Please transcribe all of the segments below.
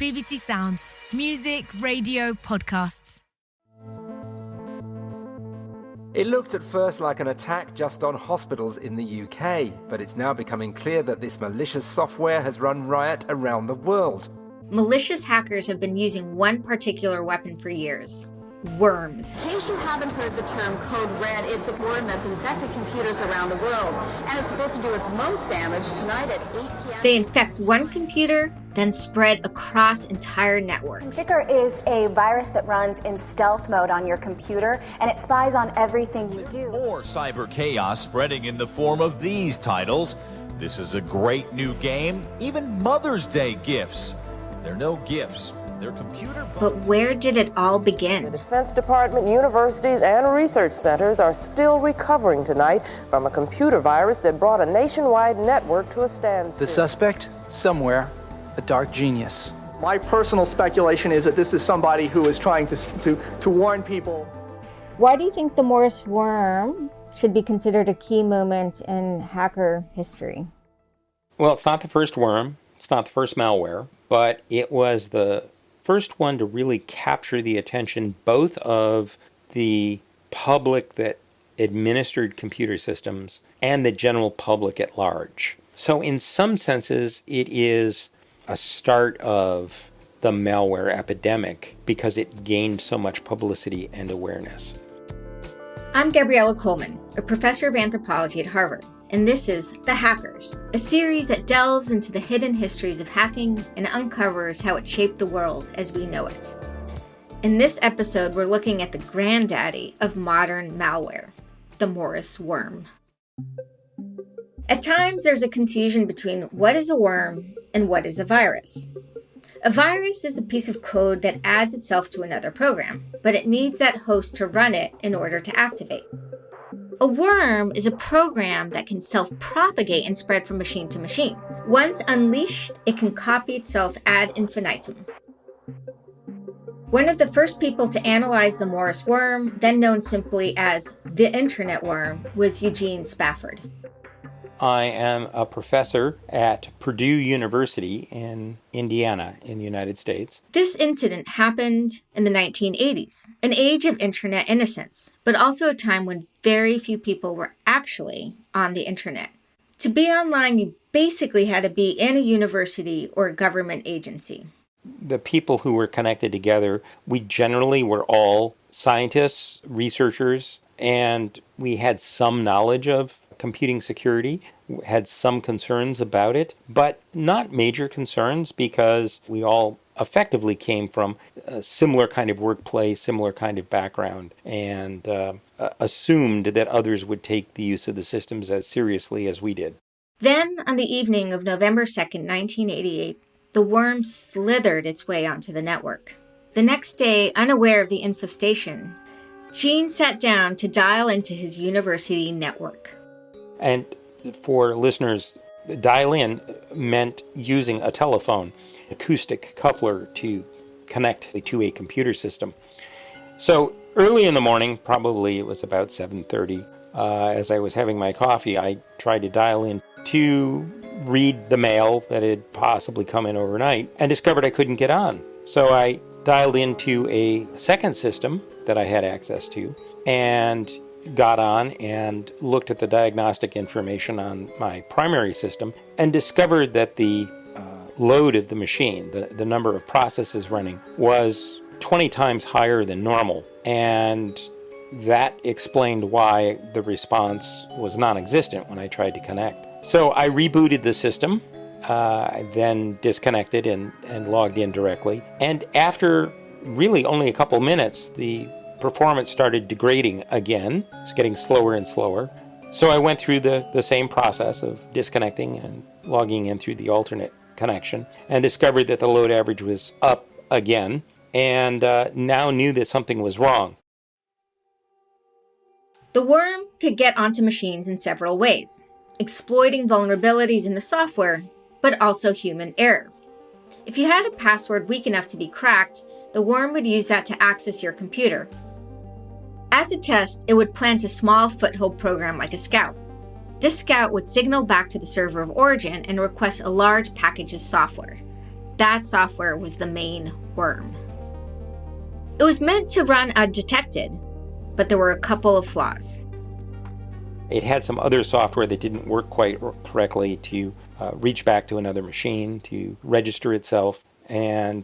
BBC Sounds. Music, radio, podcasts. It looked at first like an attack just on hospitals in the UK, but it's now becoming clear that this malicious software has run riot around the world. Malicious hackers have been using one particular weapon for years: worms. In case you haven't heard the term code red, it's a worm that's infected computers around the world, and it's supposed to do its most damage tonight at 8 p.m. They infect one computer, then spread across entire networks. Ticker is a virus that runs in stealth mode on your computer, and it spies on everything you do. More cyber chaos spreading in the form of these titles. This is a great new game, even Mother's Day gifts. They're no gifts. They're computer bugs. But where did it all begin? The Defense Department, universities, and research centers are still recovering tonight from a computer virus that brought a nationwide network to a standstill. The suspect? Somewhere. A dark genius. My personal speculation is that this is somebody who is trying to warn people. Why do you think the Morris worm should be considered a key moment in hacker history? Well, it's not the first worm. It's not the first malware, but it was the first one to really capture the attention both of the public that administered computer systems and the general public at large. So in some senses, it is a start of the malware epidemic because it gained so much publicity and awareness. I'm Gabriella Coleman, a professor of anthropology at Harvard, and this is The Hackers, a series that delves into the hidden histories of hacking and uncovers how it shaped the world as we know it. In this episode, we're looking at the granddaddy of modern malware, the Morris worm. At times, there's a confusion between what is a worm and what is a virus. A virus is a piece of code that adds itself to another program, but it needs that host to run it in order to activate. A worm is a program that can self-propagate and spread from machine to machine. Once unleashed, it can copy itself ad infinitum. One of the first people to analyze the Morris worm, then known simply as the Internet worm, was Eugene Spafford. I am a professor at Purdue University in Indiana in the United States. This incident happened in the 1980s, an age of internet innocence, but also a time when very few people were actually on the internet. To be online, you basically had to be in a university or a government agency. The people who were connected together, we generally were all scientists, researchers, and we had some knowledge of computing security, had some concerns about it, but not major concerns because we all effectively came from a similar kind of workplace, similar kind of background, and assumed that others would take the use of the systems as seriously as we did. Then, on the evening of November 2nd, 1988, the worm slithered its way onto the network. The next day, unaware of the infestation, Gene sat down to dial into his university network. And for listeners, dial in meant using a telephone, acoustic coupler to connect to a computer system. So early in the morning, probably it was about 7:30, as I was having my coffee, I tried to dial in to read the mail that had possibly come in overnight and discovered I couldn't get on. So I dialed into a second system that I had access to and got on and looked at the diagnostic information on my primary system and discovered that the load of the machine, the number of processes running, was 20 times higher than normal. And that explained why the response was non-existent when I tried to connect. So I rebooted the system, then disconnected and logged in directly. And after really only a couple minutes, the performance started degrading again. It's getting slower and slower. So I went through the same process of disconnecting and logging in through the alternate connection and discovered that the load average was up again and now knew that something was wrong. The worm could get onto machines in several ways, exploiting vulnerabilities in the software, but also human error. If you had a password weak enough to be cracked, the worm would use that to access your computer. As a test, it would plant a small foothold program like a Scout. This Scout would signal back to the server of origin and request a large package of software. That software was the main worm. It was meant to run undetected, but there were a couple of flaws. It had some other software that didn't work quite correctly to reach back to another machine, to register itself. And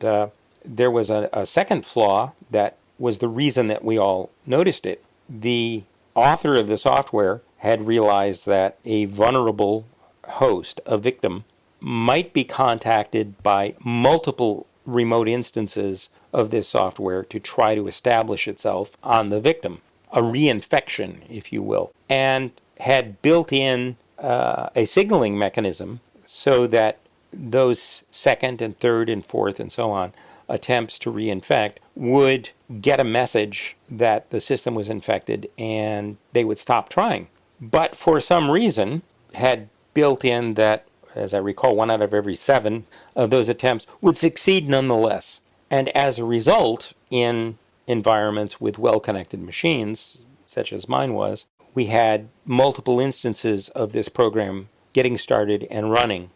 there was a second flaw that was the reason that we all noticed it. The author of the software had realized that a vulnerable host, a victim, might be contacted by multiple remote instances of this software to try to establish itself on the victim, a reinfection, if you will, and had built in a signaling mechanism so that those second and third and fourth and so on attempts to reinfect would get a message that the system was infected and they would stop trying. But for some reason had built in that, as I recall, 1 out of every 7 of those attempts would succeed nonetheless. And as a result, in environments with well-connected machines, such as mine was, we had multiple instances of this program getting started and running.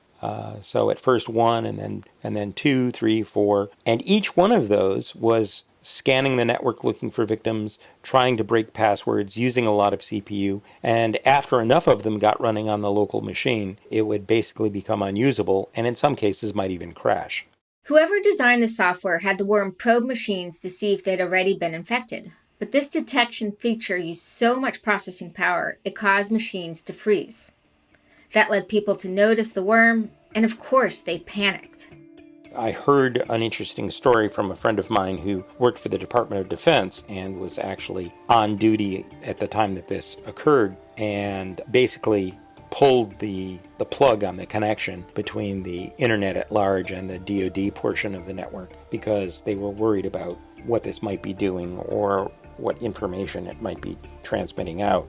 So at first 1, and then 2, 3, 4, and each one of those was scanning the network looking for victims, trying to break passwords, using a lot of CPU, and after enough of them got running on the local machine, it would basically become unusable, and in some cases might even crash. Whoever designed the software had the worm probe machines to see if they'd already been infected. But this detection feature used so much processing power, it caused machines to freeze. That led people to notice the worm, and of course they panicked. I heard an interesting story from a friend of mine who worked for the Department of Defense and was actually on duty at the time that this occurred, and basically pulled the plug on the connection between the internet at large and the DoD portion of the network because they were worried about what this might be doing or what information it might be transmitting out.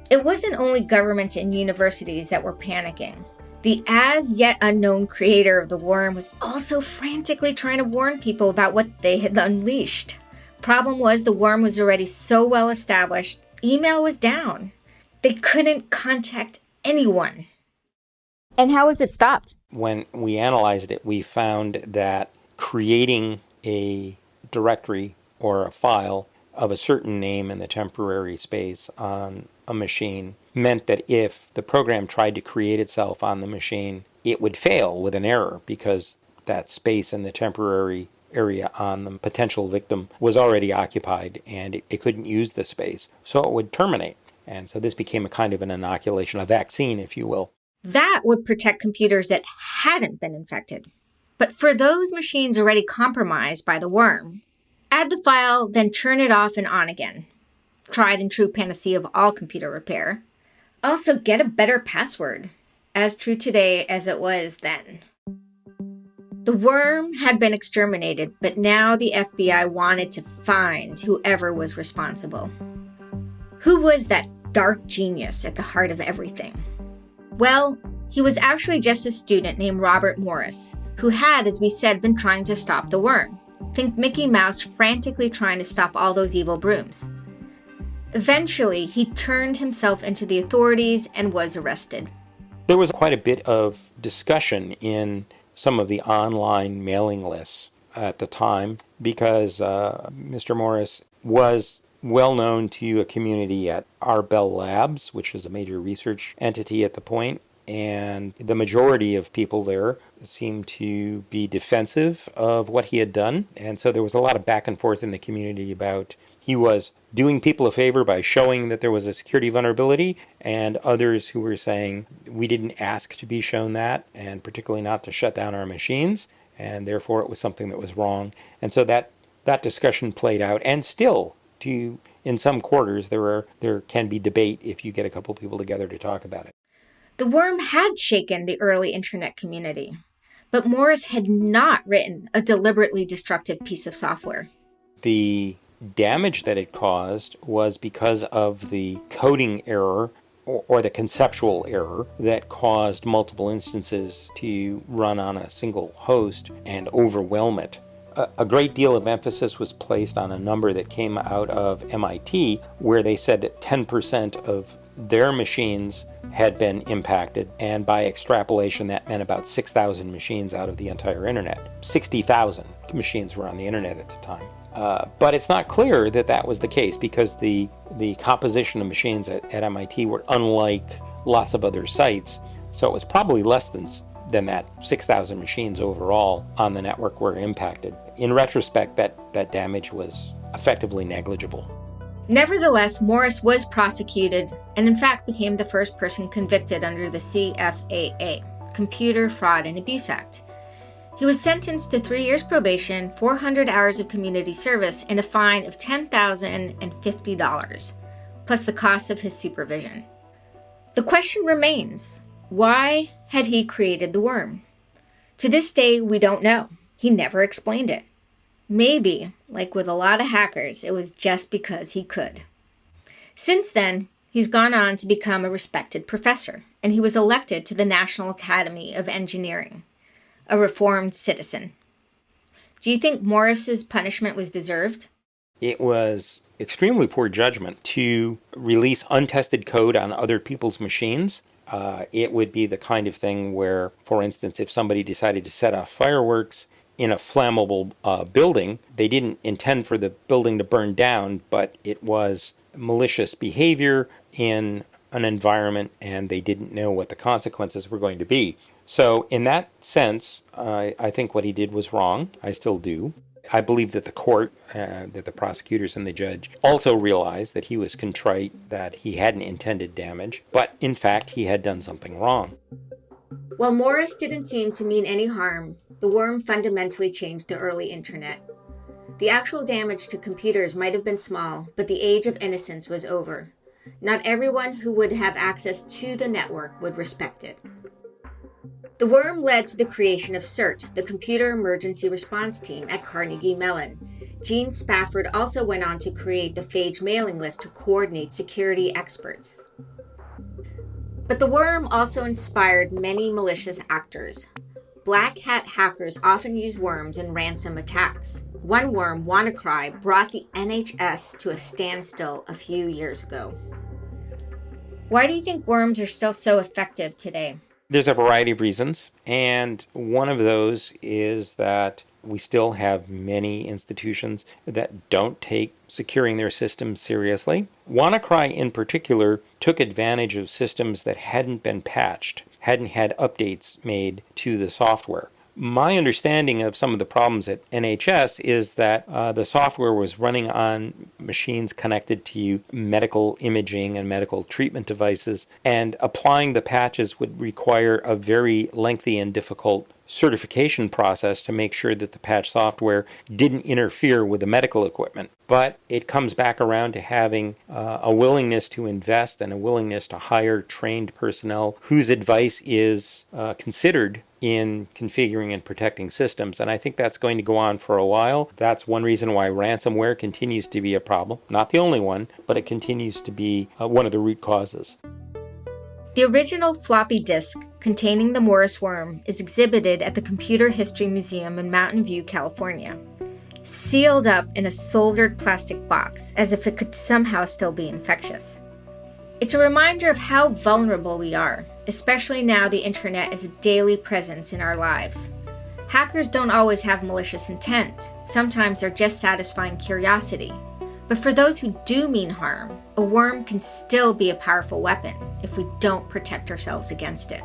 It wasn't only governments and universities that were panicking. The as-yet unknown creator of the worm was also frantically trying to warn people about what they had unleashed. Problem was, the worm was already so well established, email was down. They couldn't contact anyone. And how was it stopped? When we analyzed it, we found that creating a directory or a file of a certain name in the temporary space on a machine meant that if the program tried to create itself on the machine, it would fail with an error because that space in the temporary area on the potential victim was already occupied and it couldn't use the space. So it would terminate. And so this became a kind of an inoculation, a vaccine, if you will. That would protect computers that hadn't been infected. But for those machines already compromised by the worm, add the file, then turn it off and on again. Tried and true panacea of all computer repair. Also, get a better password. As true today as it was then. The worm had been exterminated, but now the FBI wanted to find whoever was responsible. Who was that dark genius at the heart of everything? Well, he was actually just a student named Robert Morris, who had, as we said, been trying to stop the worm. Think Mickey Mouse frantically trying to stop all those evil brooms. Eventually, he turned himself into the authorities and was arrested. There was quite a bit of discussion in some of the online mailing lists at the time because Mr. Morris was well known to a community at our Bell Labs, which is a major research entity at the point, and the majority of people there seemed to be defensive of what he had done, and so there was a lot of back and forth in the community about he was doing people a favor by showing that there was a security vulnerability, and others who were saying we didn't ask to be shown that, and particularly not to shut down our machines, and therefore it was something that was wrong. And so that discussion played out, and still, in some quarters, there can be debate if you get a couple people together to talk about it. The worm had shaken the early internet community, but Morris had not written a deliberately destructive piece of software. The damage that it caused was because of the coding error or the conceptual error that caused multiple instances to run on a single host and overwhelm it. A great deal of emphasis was placed on a number that came out of MIT, where they said that 10% of their machines had been impacted, and by extrapolation that meant about 6,000 machines out of the entire internet. 60,000 machines were on the internet at the time. But it's not clear that that was the case, because the composition of machines at MIT were unlike lots of other sites, so it was probably less than that 6,000 machines overall on the network were impacted. In retrospect, that damage was effectively negligible. Nevertheless, Morris was prosecuted and in fact became the first person convicted under the CFAA, Computer Fraud and Abuse Act. He was sentenced to 3 years probation, 400 hours of community service, and a fine of $10,050, plus the cost of his supervision. The question remains, why had he created the worm? To this day, we don't know. He never explained it. Maybe, like with a lot of hackers, it was just because he could. Since then, he's gone on to become a respected professor, and he was elected to the National Academy of Engineering, a reformed citizen. Do you think Morris's punishment was deserved? It was extremely poor judgment to release untested code on other people's machines. It would be the kind of thing where, for instance, if somebody decided to set off fireworks in a flammable building, they didn't intend for the building to burn down, but it was malicious behavior in an environment and they didn't know what the consequences were going to be. So in that sense, I think what he did was wrong. I still do. I believe that the court, that the prosecutors and the judge also realized that he was contrite, that he hadn't intended damage, but in fact he had done something wrong. While Morris didn't seem to mean any harm, the worm fundamentally changed the early internet. The actual damage to computers might have been small, but the age of innocence was over. Not everyone who would have access to the network would respect it. The worm led to the creation of CERT, the Computer Emergency Response Team at Carnegie Mellon. Eugene Spafford also went on to create the phage mailing list to coordinate security experts. But the worm also inspired many malicious actors. Black hat hackers often use worms in ransom attacks. One worm, WannaCry, brought the NHS to a standstill a few years ago. Why do you think worms are still so effective today? There's a variety of reasons, and one of those is that we still have many institutions that don't take securing their systems seriously. WannaCry in particular took advantage of systems that hadn't been patched, hadn't had updates made to the software. My understanding of some of the problems at NHS is that the software was running on machines connected to medical imaging and medical treatment devices, and applying the patches would require a very lengthy and difficult certification process to make sure that the patch software didn't interfere with the medical equipment. But it comes back around to having a willingness to invest and a willingness to hire trained personnel whose advice is considered in configuring and protecting systems. And I think that's going to go on for a while. That's one reason why ransomware continues to be a problem. Not the only one, but it continues to be one of the root causes. The original floppy disk containing the Morris worm is exhibited at the Computer History Museum in Mountain View, California, sealed up in a soldered plastic box as if it could somehow still be infectious. It's a reminder of how vulnerable we are, especially now the internet is a daily presence in our lives. Hackers don't always have malicious intent. Sometimes they're just satisfying curiosity. But for those who do mean harm, a worm can still be a powerful weapon if we don't protect ourselves against it.